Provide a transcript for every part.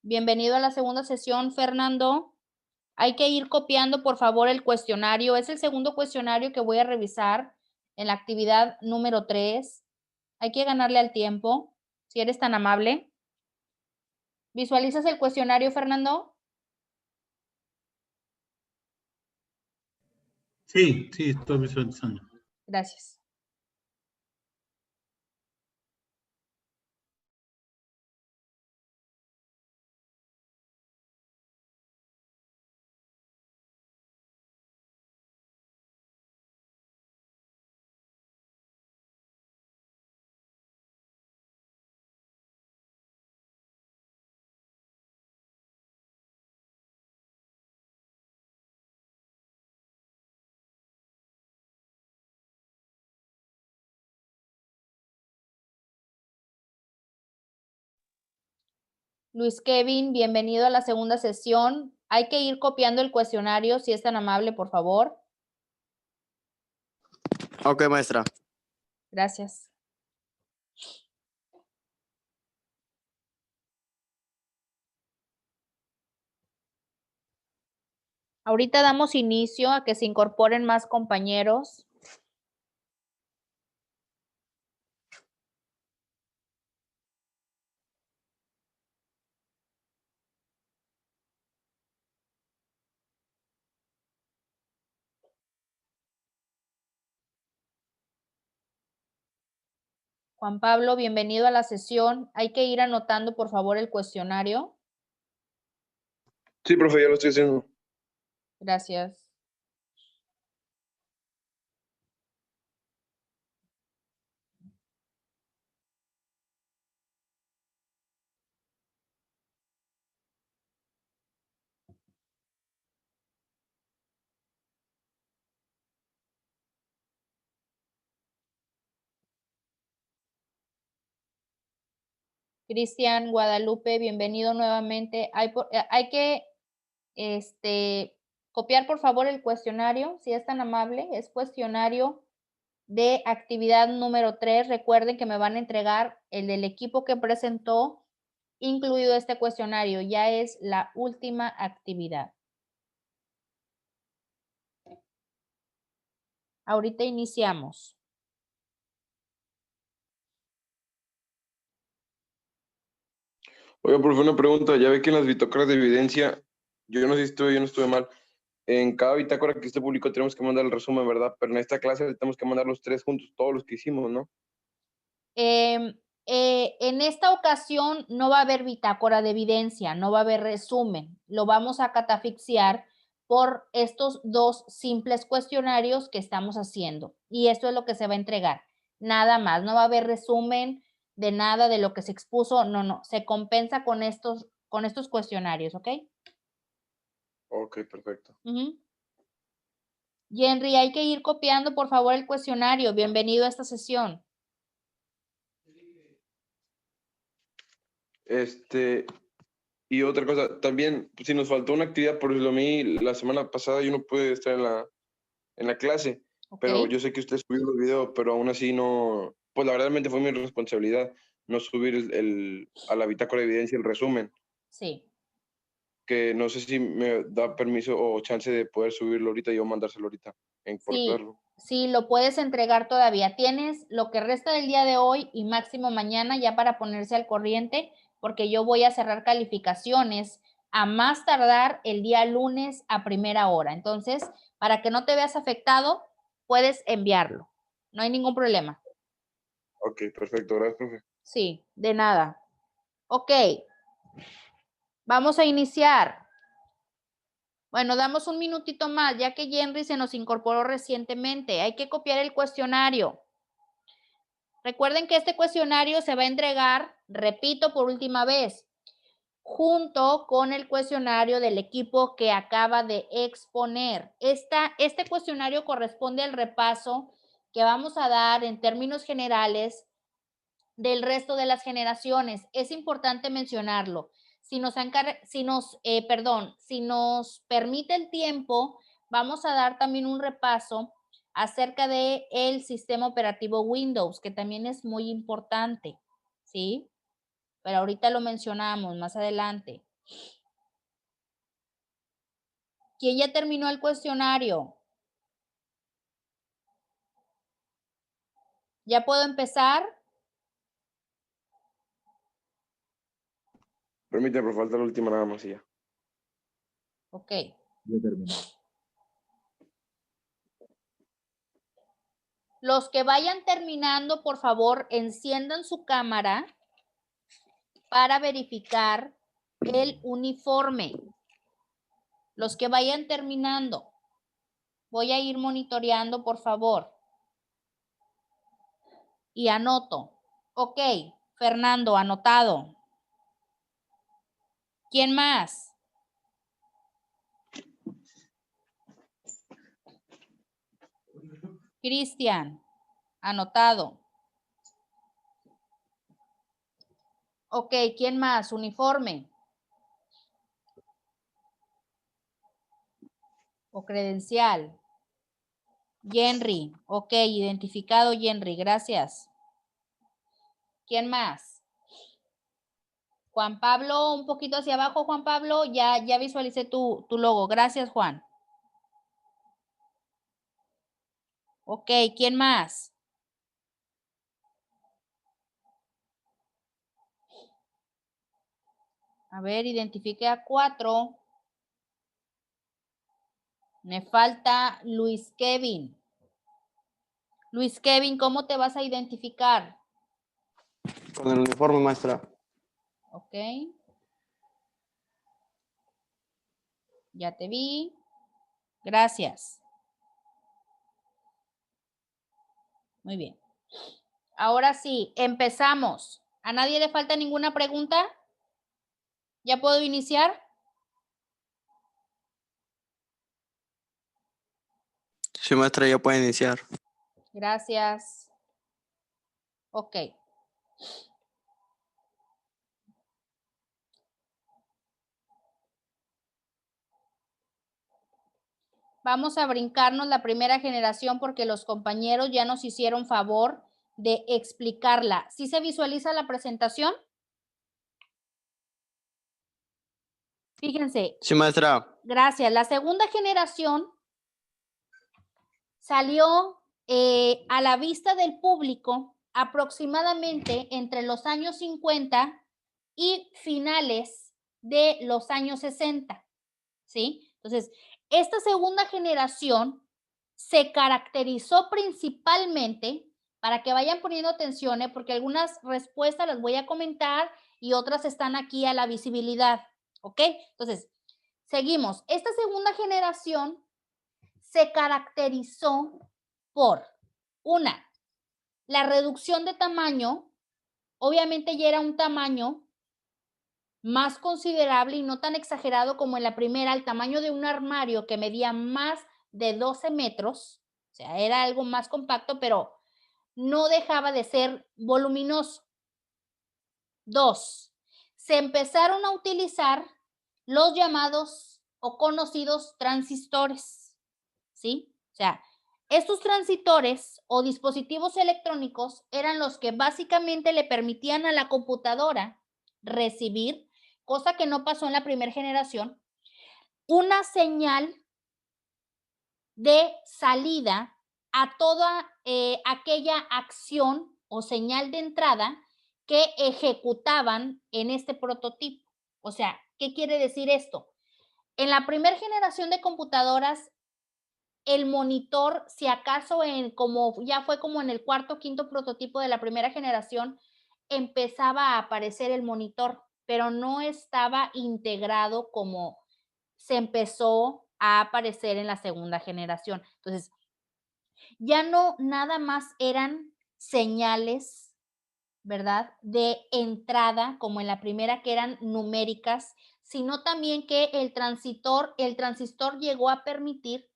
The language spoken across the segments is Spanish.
Bienvenido a la segunda sesión, Fernando. Hay que ir copiando, por favor, el cuestionario. Es el segundo cuestionario que voy a revisar en la actividad número 3. Hay que ganarle al tiempo, si eres tan amable. ¿Visualizas el cuestionario, Fernando? Sí, estoy visualizando. Gracias. Luis Kevin, bienvenido a la segunda sesión. Hay que ir copiando el cuestionario, si es tan amable, por favor. Ok, maestra. Gracias. Ahorita damos inicio a que se incorporen más compañeros. Juan Pablo, bienvenido a la sesión. Hay que ir anotando, por favor, el cuestionario. Sí, profe, ya lo estoy haciendo. Gracias. Cristian Guadalupe, bienvenido nuevamente. Hay que copiar, por favor, el cuestionario, si es tan amable. Es cuestionario de actividad número 3. Recuerden que me van a entregar el del equipo que presentó, incluido este cuestionario. Ya es la última actividad. Ahorita iniciamos. Oiga, profe, una pregunta. Ya ve que en las bitácoras de evidencia, yo no sé si estuve bien o estuve mal. En cada bitácora que usted publicó tenemos que mandar el resumen, ¿verdad? Pero en esta clase le tenemos que mandar los tres juntos, todos los que hicimos, ¿no? En esta ocasión no va a haber bitácora de evidencia, no va a haber resumen. Lo vamos a catafixiar por estos dos simples cuestionarios que estamos haciendo. Y esto es lo que se va a entregar. Nada más, no va a haber resumen de nada de lo que se expuso. No, se compensa con estos cuestionarios, ¿ok? Ok, perfecto. Henry, hay que ir copiando, por favor, el cuestionario. Bienvenido a esta sesión. Y otra cosa, también, si nos faltó una actividad, por ejemplo, a mí la semana pasada yo no pude estar en la clase, pero Ok. yo sé que usted subió los videos, pero aún así no, pues la verdad realmente fue mi responsabilidad no subir a la bitácora de evidencia el resumen. Sí. Que no sé si me da permiso o chance de poder subirlo ahorita y yo mandárselo ahorita, por Sí, verlo. sí, lo puedes entregar todavía. Tienes lo que resta del día de hoy y máximo mañana ya para ponerse al corriente, porque yo voy a cerrar calificaciones a más tardar el día lunes a primera hora. Entonces, para que no te veas afectado, puedes enviarlo. No hay ningún problema. Ok, perfecto, gracias, profe. Sí, de nada. Ok, vamos a iniciar. Bueno, damos un minutito más, ya que Henry se nos incorporó recientemente. Hay que copiar el cuestionario. Recuerden que este cuestionario se va a entregar, repito por última vez, junto con el cuestionario del equipo que acaba de exponer. Este cuestionario corresponde al repaso que vamos a dar en términos generales del resto de las generaciones. Es importante mencionarlo. Si nos permite el tiempo, vamos a dar también un repaso acerca de el sistema operativo Windows, que también es muy importante, ¿sí? Pero ahorita lo mencionamos más adelante. ¿Quién ya terminó el cuestionario? ¿Ya puedo empezar? Permíteme, pero falta la última nada más y ya. Ok. Ya terminé. Los que vayan terminando, por favor, enciendan su cámara para verificar el uniforme. Los que vayan terminando. Voy a ir monitoreando, por favor. Y anoto. Ok, Fernando, anotado. ¿Quién más? Cristian, anotado. Ok, ¿quién más? Uniforme. O credencial. Henry. Ok, identificado Henry, gracias. ¿Quién más? Juan Pablo, un poquito hacia abajo, Juan Pablo. Ya visualicé tu logo. Gracias, Juan. Ok, ¿quién más? A ver, identifique a 4. Me falta Luis Kevin. Luis Kevin, ¿cómo te vas a identificar? Con el uniforme, maestra. Ok. Ya te vi. Gracias. Muy bien. Ahora sí, empezamos. ¿A nadie le falta ninguna pregunta? ¿Ya puedo iniciar? Sí, maestra, ya puede iniciar. Gracias. Ok. Vamos a brincarnos la primera generación porque los compañeros ya nos hicieron favor de explicarla. ¿Sí se visualiza la presentación? Fíjense. Sí, maestra. Gracias. La segunda generación salió a la vista del público aproximadamente entre los años 50 y finales de los años 60, ¿sí? Entonces, esta segunda generación se caracterizó principalmente, para que vayan poniendo atención, porque algunas respuestas las voy a comentar y otras están aquí a la visibilidad, ¿ok? Entonces, seguimos. Esta segunda generación se caracterizó por, una, la reducción de tamaño. Obviamente ya era un tamaño más considerable y no tan exagerado como en la primera, el tamaño de un armario que medía más de 12 metros, o sea, era algo más compacto, pero no dejaba de ser voluminoso. 2, se empezaron a utilizar los llamados o conocidos transistores, ¿sí? O sea, estos transistores o dispositivos electrónicos eran los que básicamente le permitían a la computadora recibir, cosa que no pasó en la primera generación, una señal de salida a toda aquella acción o señal de entrada que ejecutaban en este prototipo. O sea, ¿qué quiere decir esto? En la primera generación de computadoras, el monitor, si acaso como ya fue como en el cuarto o quinto prototipo de la primera generación, empezaba a aparecer el monitor, pero no estaba integrado como se empezó a aparecer en la segunda generación. Entonces, ya no nada más eran señales, ¿verdad?, de entrada, como en la primera, que eran numéricas, sino también que el transistor llegó a permitir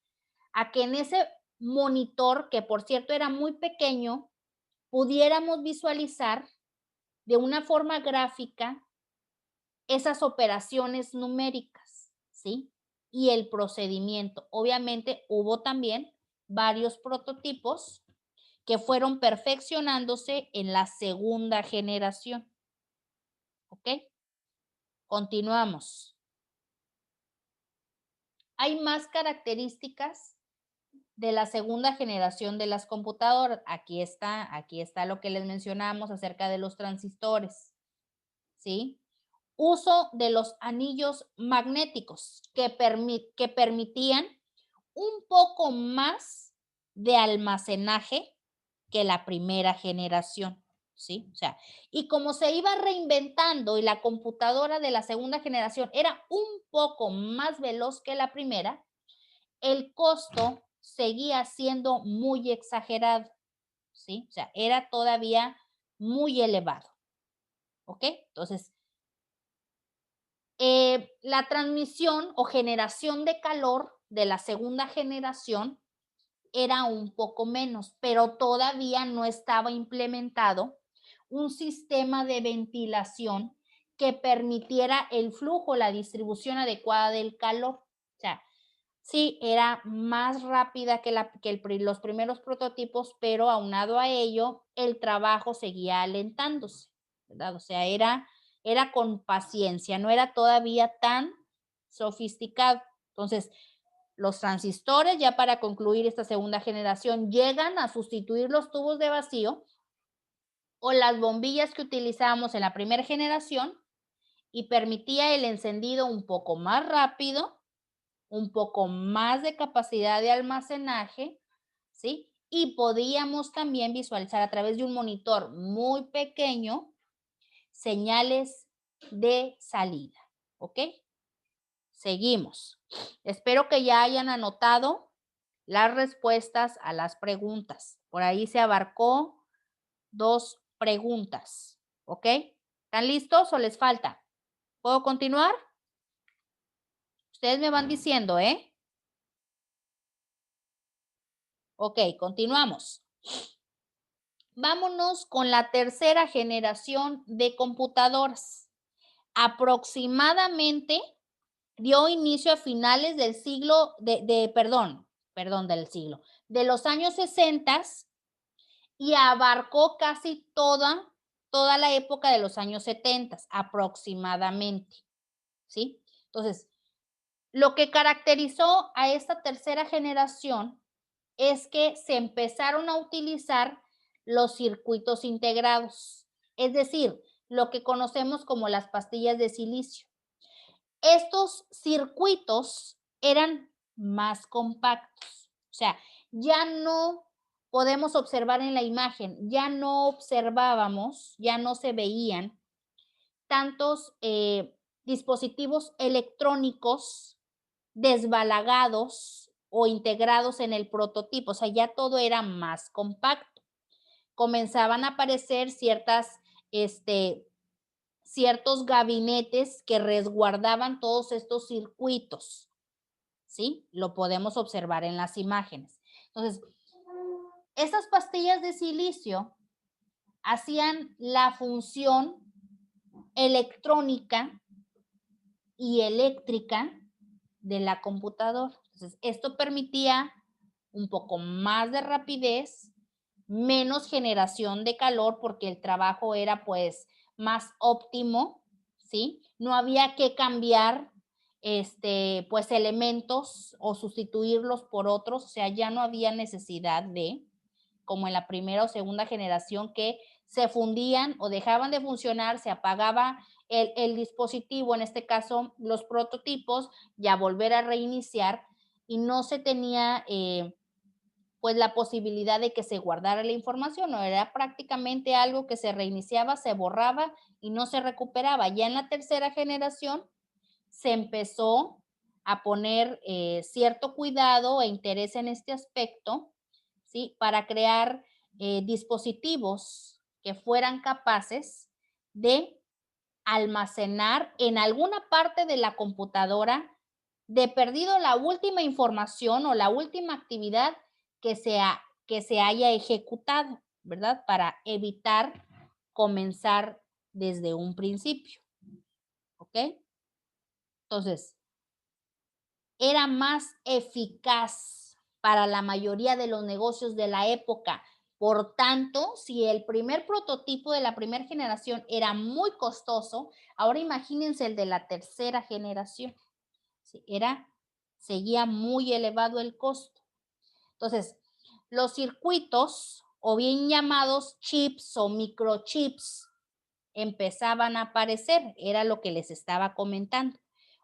a que en ese monitor, que por cierto era muy pequeño, pudiéramos visualizar de una forma gráfica esas operaciones numéricas, ¿sí? Y el procedimiento. Obviamente hubo también varios prototipos que fueron perfeccionándose en la segunda generación. ¿Ok? Continuamos. Hay más características de la segunda generación de las computadoras. Aquí está lo que les mencionamos acerca de los transistores, ¿sí? Uso de los anillos magnéticos que permitían un poco más de almacenaje que la primera generación, ¿sí? O sea, y como se iba reinventando y la computadora de la segunda generación era un poco más veloz que la primera, el costo seguía siendo muy exagerado, ¿sí? O sea, era todavía muy elevado, ¿ok? Entonces, la transmisión o generación de calor de la segunda generación era un poco menos, pero todavía no estaba implementado un sistema de ventilación que permitiera el flujo, la distribución adecuada del calor. O sea, sí, era más rápida que los primeros prototipos, pero aunado a ello, el trabajo seguía alentándose, ¿verdad? O sea, era con paciencia, no era todavía tan sofisticado. Entonces, los transistores, ya para concluir esta segunda generación, llegan a sustituir los tubos de vacío o las bombillas que utilizábamos en la primera generación y permitía el encendido un poco más rápido, un poco más de capacidad de almacenaje, ¿sí? Y podíamos también visualizar a través de un monitor muy pequeño señales de salida, ¿ok? Seguimos. Espero que ya hayan anotado las respuestas a las preguntas. Por ahí se abarcó 2 preguntas, ¿ok? ¿Están listos o les falta? ¿Puedo continuar? Ustedes me van diciendo, ¿eh? Ok, continuamos. Vámonos con la tercera generación de computadoras. Aproximadamente dio inicio a finales del siglo, de los años 60 y abarcó casi toda la época de los años 70 aproximadamente, ¿sí? Entonces, lo que caracterizó a esta tercera generación es que se empezaron a utilizar los circuitos integrados, es decir, lo que conocemos como las pastillas de silicio. Estos circuitos eran más compactos, o sea, ya no podemos observar en la imagen, ya no observábamos, ya no se veían tantos dispositivos electrónicos desbalagados o integrados en el prototipo, o sea, ya todo era más compacto. Comenzaban a aparecer ciertos gabinetes que resguardaban todos estos circuitos, ¿sí? Lo podemos observar en las imágenes. Entonces, estas pastillas de silicio hacían la función electrónica y eléctrica de la computadora. Entonces, esto permitía un poco más de rapidez, menos generación de calor porque el trabajo era pues más óptimo, ¿sí? No había que cambiar pues elementos o sustituirlos por otros, o sea, ya no había necesidad de, como en la primera o segunda generación, que se fundían o dejaban de funcionar, se apagaba el dispositivo, en este caso los prototipos, ya volver a reiniciar y no se tenía pues la posibilidad de que se guardara la información, no era prácticamente algo que se reiniciaba, se borraba y no se recuperaba. Ya en la tercera generación se empezó a poner cierto cuidado e interés en este aspecto, ¿sí? Para crear dispositivos que fueran capaces de almacenar en alguna parte de la computadora, de perdido la última información o la última actividad que se haya ejecutado, ¿verdad? Para evitar comenzar desde un principio, ¿ok? Entonces, era más eficaz para la mayoría de los negocios de la época Por tanto, si el primer prototipo de la primera generación era muy costoso, ahora imagínense el de la tercera generación. Sí, seguía muy elevado el costo. Entonces, los circuitos, o bien llamados chips o microchips, empezaban a aparecer, era lo que les estaba comentando.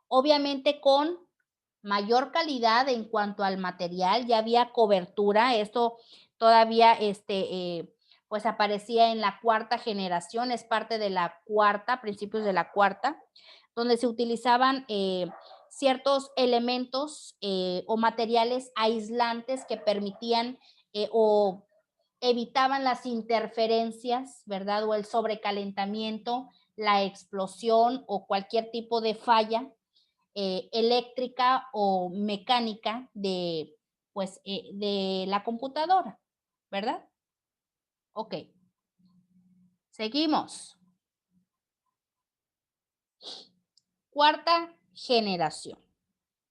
Obviamente con mayor calidad en cuanto al material, ya había cobertura, esto todavía pues aparecía en la cuarta generación, es parte de la cuarta, principios de la cuarta, donde se utilizaban ciertos elementos o materiales aislantes que permitían o evitaban las interferencias, ¿verdad? O el sobrecalentamiento, la explosión o cualquier tipo de falla eléctrica o mecánica de la computadora, ¿verdad? Ok. Seguimos. Cuarta generación.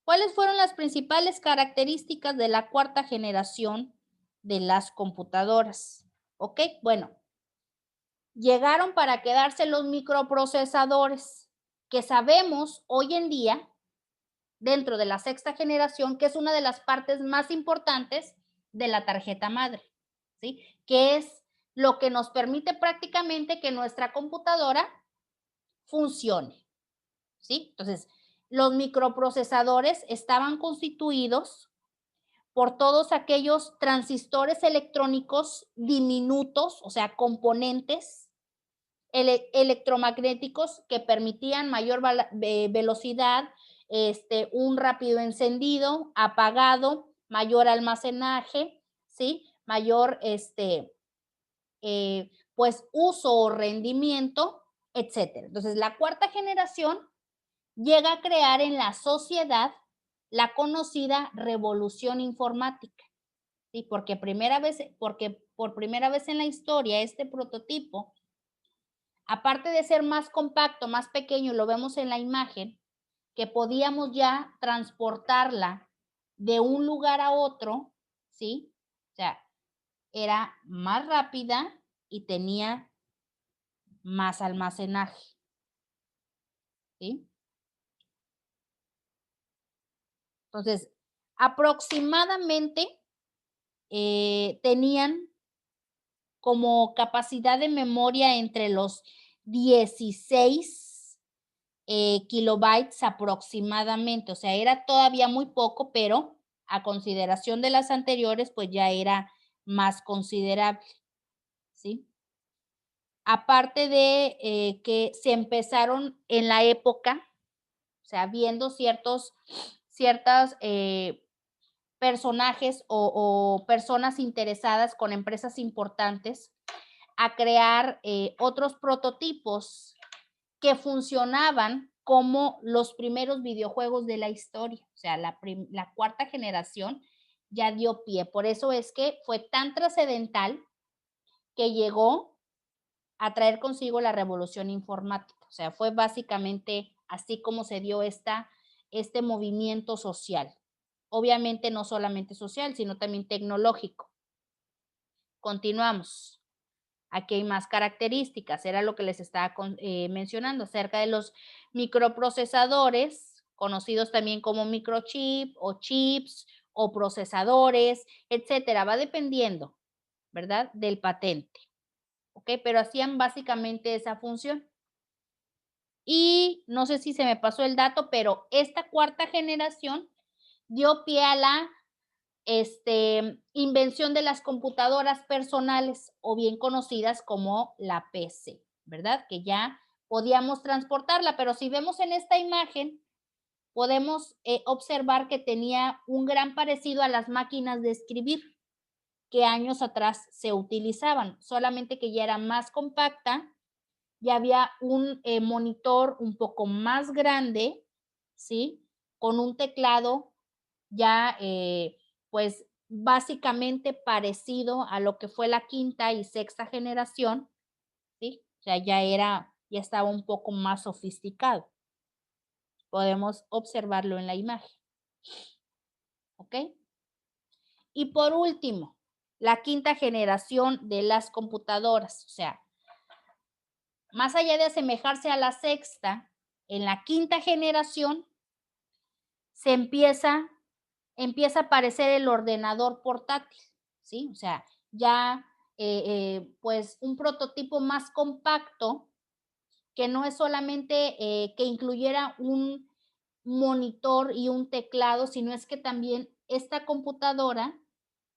¿Cuáles fueron las principales características de la cuarta generación de las computadoras? Ok, bueno, llegaron para quedarse los microprocesadores, que sabemos hoy en día, dentro de la sexta generación, que es una de las partes más importantes de la tarjeta madre, ¿sí? Que es lo que nos permite prácticamente que nuestra computadora funcione, ¿sí? Entonces, los microprocesadores estaban constituidos por todos aquellos transistores electrónicos diminutos, o sea, componentes electromagnéticos que permitían mayor velocidad, un rápido encendido, apagado, mayor almacenaje, ¿sí? Mayor, pues, uso o rendimiento, etcétera. Entonces, la cuarta generación llega a crear en la sociedad la conocida revolución informática, ¿sí? Porque por primera vez en la historia este prototipo, aparte de ser más compacto, más pequeño, lo vemos en la imagen, que podíamos ya transportarla de un lugar a otro, ¿sí? O sea, era más rápida y tenía más almacenaje, ¿sí? Entonces, aproximadamente tenían como capacidad de memoria entre los 16 kilobytes aproximadamente, o sea, era todavía muy poco, pero a consideración de las anteriores, pues ya era más considerable, ¿sí? Aparte de que se empezaron en la época, o sea, viendo ciertos personajes o personas interesadas con empresas importantes a crear otros prototipos que funcionaban como los primeros videojuegos de la historia. O sea, la cuarta generación ya dio pie. Por eso es que fue tan trascendental que llegó a traer consigo la revolución informática. O sea, fue básicamente así como se dio este movimiento social. Obviamente no solamente social, sino también tecnológico. Continuamos. Aquí hay más características, era lo que les estaba mencionando acerca de los microprocesadores, conocidos también como microchip o chips o procesadores, etcétera. Va dependiendo, ¿verdad? Del patente. ¿Ok? Pero hacían básicamente esa función. Y no sé si se me pasó el dato, pero esta cuarta generación dio pie a la invención de las computadoras personales o bien conocidas como la PC, ¿verdad? Que ya podíamos transportarla, pero si vemos en esta imagen, podemos observar que tenía un gran parecido a las máquinas de escribir que años atrás se utilizaban, solamente que ya era más compacta, ya había un monitor un poco más grande, ¿sí? Con un teclado ya pues básicamente parecido a lo que fue la quinta y sexta generación, ¿sí? O sea, ya estaba un poco más sofisticado. Podemos observarlo en la imagen. ¿Ok? Y por último, la quinta generación de las computadoras. O sea, más allá de asemejarse a la sexta, en la quinta generación se empieza a aparecer el ordenador portátil, ¿sí? O sea, ya pues un prototipo más compacto que no es solamente que incluyera un monitor y un teclado, sino es que también esta computadora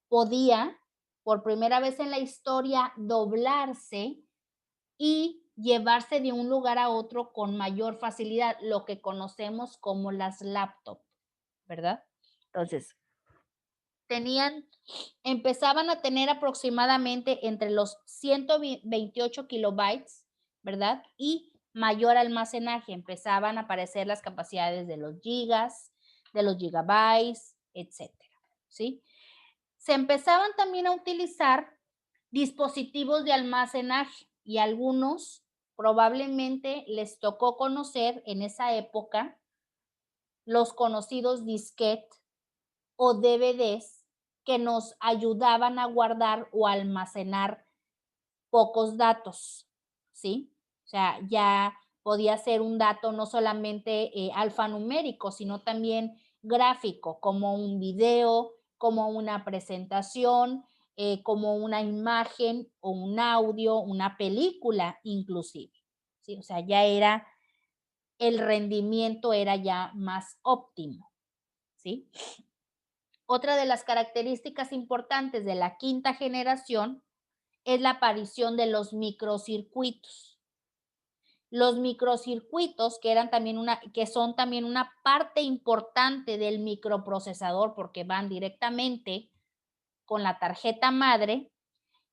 podía, por primera vez en la historia, doblarse y llevarse de un lugar a otro con mayor facilidad, lo que conocemos como las laptops, ¿verdad? Entonces, empezaban a tener aproximadamente entre los 128 kilobytes, ¿verdad? Y mayor almacenaje. Empezaban a aparecer las capacidades de los gigas, de los gigabytes, etcétera, ¿sí? Se empezaban también a utilizar dispositivos de almacenaje y algunos probablemente les tocó conocer en esa época los conocidos disquetes o DVDs que nos ayudaban a guardar o almacenar pocos datos, ¿sí? O sea, ya podía ser un dato no solamente alfanumérico, sino también gráfico, como un video, como una presentación, como una imagen o un audio, una película inclusive, ¿sí? O sea, ya era, el rendimiento era ya más óptimo, ¿sí? Otra de las características importantes de la quinta generación es la aparición de los microcircuitos. Los microcircuitos, que son también una parte importante del microprocesador porque van directamente con la tarjeta madre,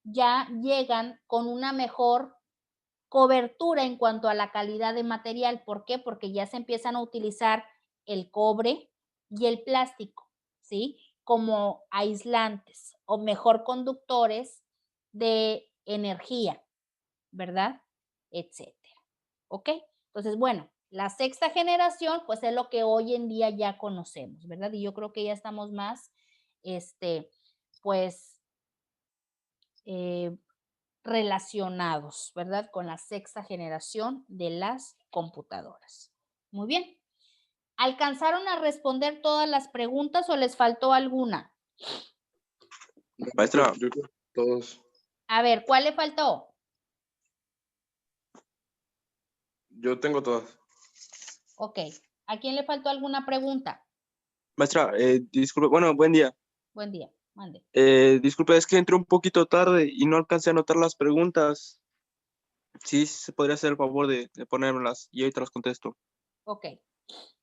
ya llegan con una mejor cobertura en cuanto a la calidad de material. ¿Por qué? Porque ya se empiezan a utilizar el cobre y el plástico, ¿sí? Como aislantes o mejor conductores de energía, ¿verdad? Etcétera. ¿Ok? Entonces, bueno, la sexta generación, pues es lo que hoy en día ya conocemos, ¿verdad? Y yo creo que ya estamos más, pues, relacionados, ¿verdad? Con la sexta generación de las computadoras. Muy bien. ¿Alcanzaron a responder todas las preguntas o les faltó alguna? Maestra. Yo creo que todos. A ver, ¿cuál le faltó? Yo tengo todas. Ok. ¿A quién le faltó alguna pregunta? Maestra, disculpe, bueno, buen día. Buen día. Mande. Disculpe, es que entré un poquito tarde y no alcancé a anotar las preguntas. Sí, se podría hacer el favor de ponérmelas y ahorita las contesto. Ok.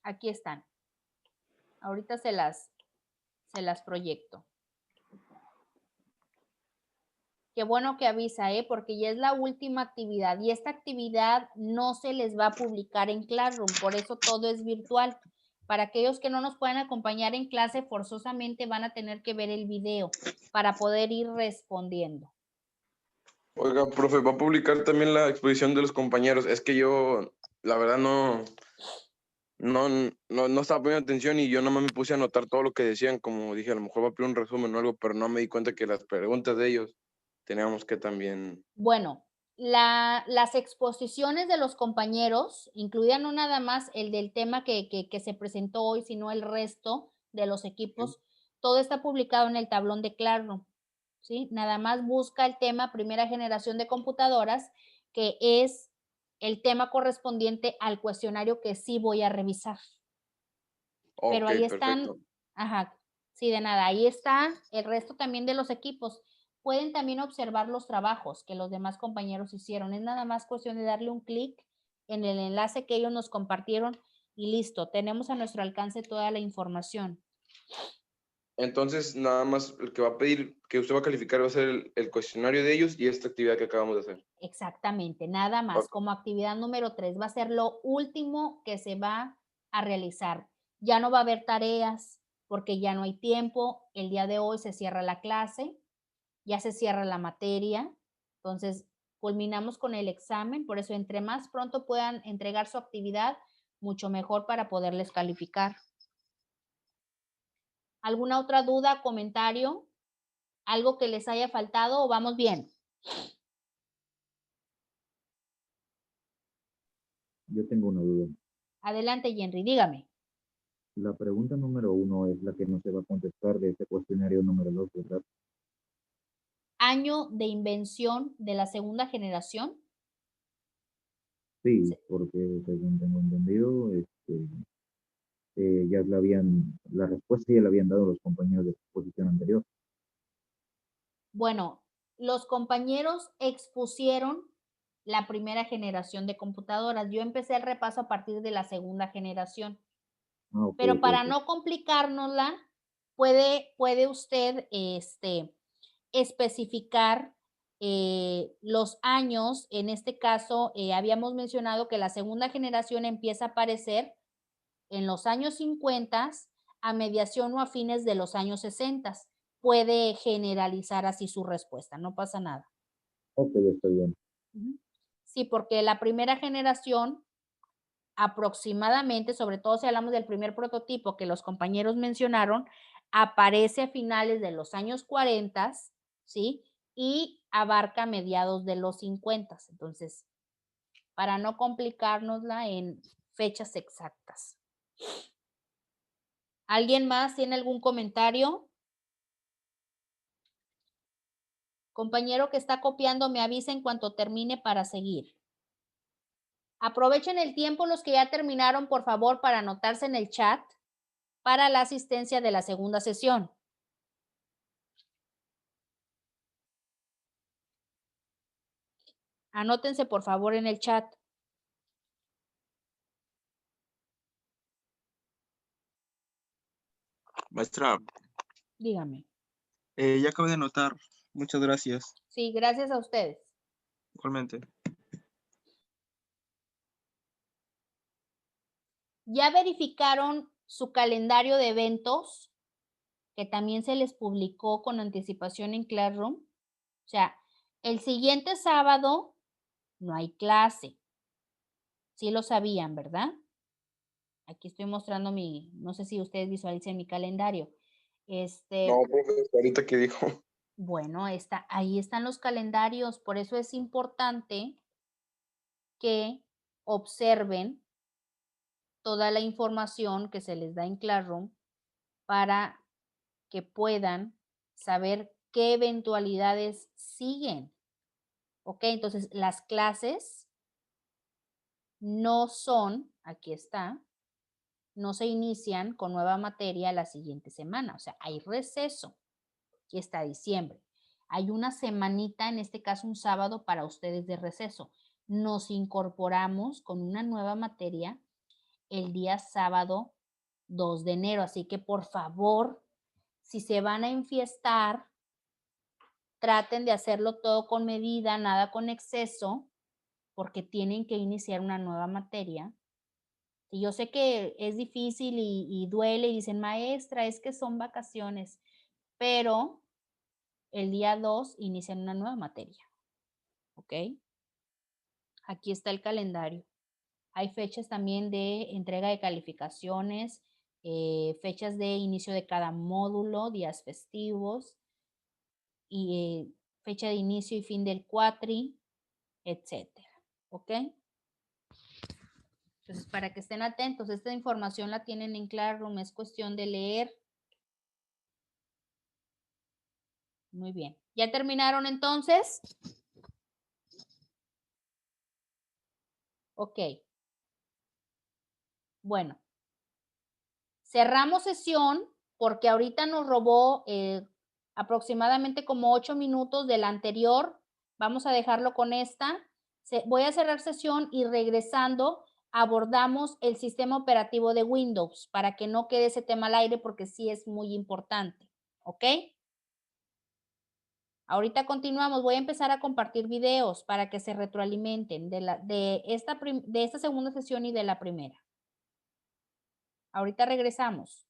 Aquí están. Ahorita se las proyecto. Qué bueno que avisa, porque ya es la última actividad y esta actividad no se les va a publicar en Classroom, por eso todo es virtual. Para aquellos que no nos puedan acompañar en clase, forzosamente van a tener que ver el video para poder ir respondiendo. Oiga, profe, va a publicar también la exposición de los compañeros. Es que yo, la verdad, no estaba poniendo atención y yo nomás me puse a anotar todo lo que decían. Como dije, a lo mejor va a pedir un resumen o algo, pero no me di cuenta que las preguntas de ellos teníamos que también. Bueno, las exposiciones de los compañeros incluían no nada más el del tema que se presentó hoy, sino el resto de los equipos. Todo está publicado en el tablón de Classroom, ¿sí? Nada más busca el tema primera generación de computadoras, que es el tema correspondiente al cuestionario que sí voy a revisar. Pero Ok, ahí perfecto. están, ajá, sí, de nada, ahí está el resto también de los equipos. Pueden también observar los trabajos que los demás compañeros hicieron. Es nada más cuestión de darle un clic en el enlace que ellos nos compartieron y listo, tenemos a nuestro alcance toda la información. Entonces, nada más el que va a pedir, que usted va a calificar, va a ser el cuestionario de ellos y esta actividad que acabamos de hacer. Exactamente, nada más. Ok. Como actividad número 3 va a ser lo último que se va a realizar. Ya no va a haber tareas porque ya no hay tiempo. El día de hoy se cierra la clase, ya se cierra la materia. Entonces, culminamos con el examen. Por eso, entre más pronto puedan entregar su actividad, mucho mejor para poderles calificar. ¿Alguna otra duda, comentario? ¿Algo que les haya faltado o vamos bien? Yo tengo una duda. Adelante, Henry, dígame. La pregunta número 1 es la que no se va a contestar de este cuestionario número 2, ¿verdad? ¿Año de invención de la segunda generación? Sí, porque según tengo entendido, la respuesta ya la habían dado los compañeros de la exposición anterior. Bueno, los compañeros expusieron la primera generación de computadoras. Yo empecé el repaso a partir de la segunda generación. Ah, ok, Pero ok, para ok. no complicárnosla, puede usted especificar los años. En este caso, habíamos mencionado que la segunda generación empieza a aparecer en los años 50 a mediación o a fines de los años 60. Puede generalizar así su respuesta, no pasa nada. Ok, está bien. Sí, porque la primera generación aproximadamente, sobre todo si hablamos del primer prototipo que los compañeros mencionaron, aparece a finales de los años 40, ¿sí? Y abarca mediados de los 50. Entonces, para no complicárnosla en fechas exactas. ¿Alguien más tiene algún comentario? Compañero que está copiando, me avisa en cuanto termine para seguir. Aprovechen el tiempo los que ya terminaron, por favor, para anotarse en el chat para la asistencia de la segunda sesión. Anótense, por favor, en el chat. Maestra, Dígame. ya acabo de anotar. Muchas gracias. Sí, gracias a ustedes. Igualmente. ¿Ya verificaron su calendario de eventos? Que también se les publicó con anticipación en Classroom. O sea, el siguiente sábado no hay clase. Sí lo sabían, ¿verdad? Aquí estoy mostrando no sé si ustedes visualicen mi calendario. No, profe, ahorita que dijo. Bueno, ahí están los calendarios, por eso es importante que observen toda la información que se les da en Classroom para que puedan saber qué eventualidades siguen. ¿Ok? Entonces, las clases no son, aquí está, no se inician con nueva materia la siguiente semana. O sea, hay receso. Aquí está diciembre. Hay una semanita, en este caso un sábado, para ustedes de receso. Nos incorporamos con una nueva materia el día sábado 2 de enero. Así que, por favor, si se van a enfiestar, traten de hacerlo todo con medida, nada con exceso, porque tienen que iniciar una nueva materia. Y yo sé que es difícil y duele y dicen, maestra, es que son vacaciones, pero el día 2 inician una nueva materia. ¿Ok? Aquí está el calendario. Hay fechas también de entrega de calificaciones, fechas de inicio de cada módulo, días festivos, y fecha de inicio y fin del cuatri, etcétera. ¿Ok? Entonces, para que estén atentos, esta información la tienen en Classroom, es cuestión de leer. Muy bien. ¿Ya terminaron entonces? Ok. Bueno. Cerramos sesión porque ahorita nos robó aproximadamente como 8 minutos de la anterior. Vamos a dejarlo con esta. Voy a cerrar sesión y regresando abordamos el sistema operativo de Windows para que no quede ese tema al aire porque sí es muy importante. ¿Ok? Ahorita continuamos. Voy a empezar a compartir videos para que se retroalimenten de esta segunda sesión y de la primera. Ahorita regresamos.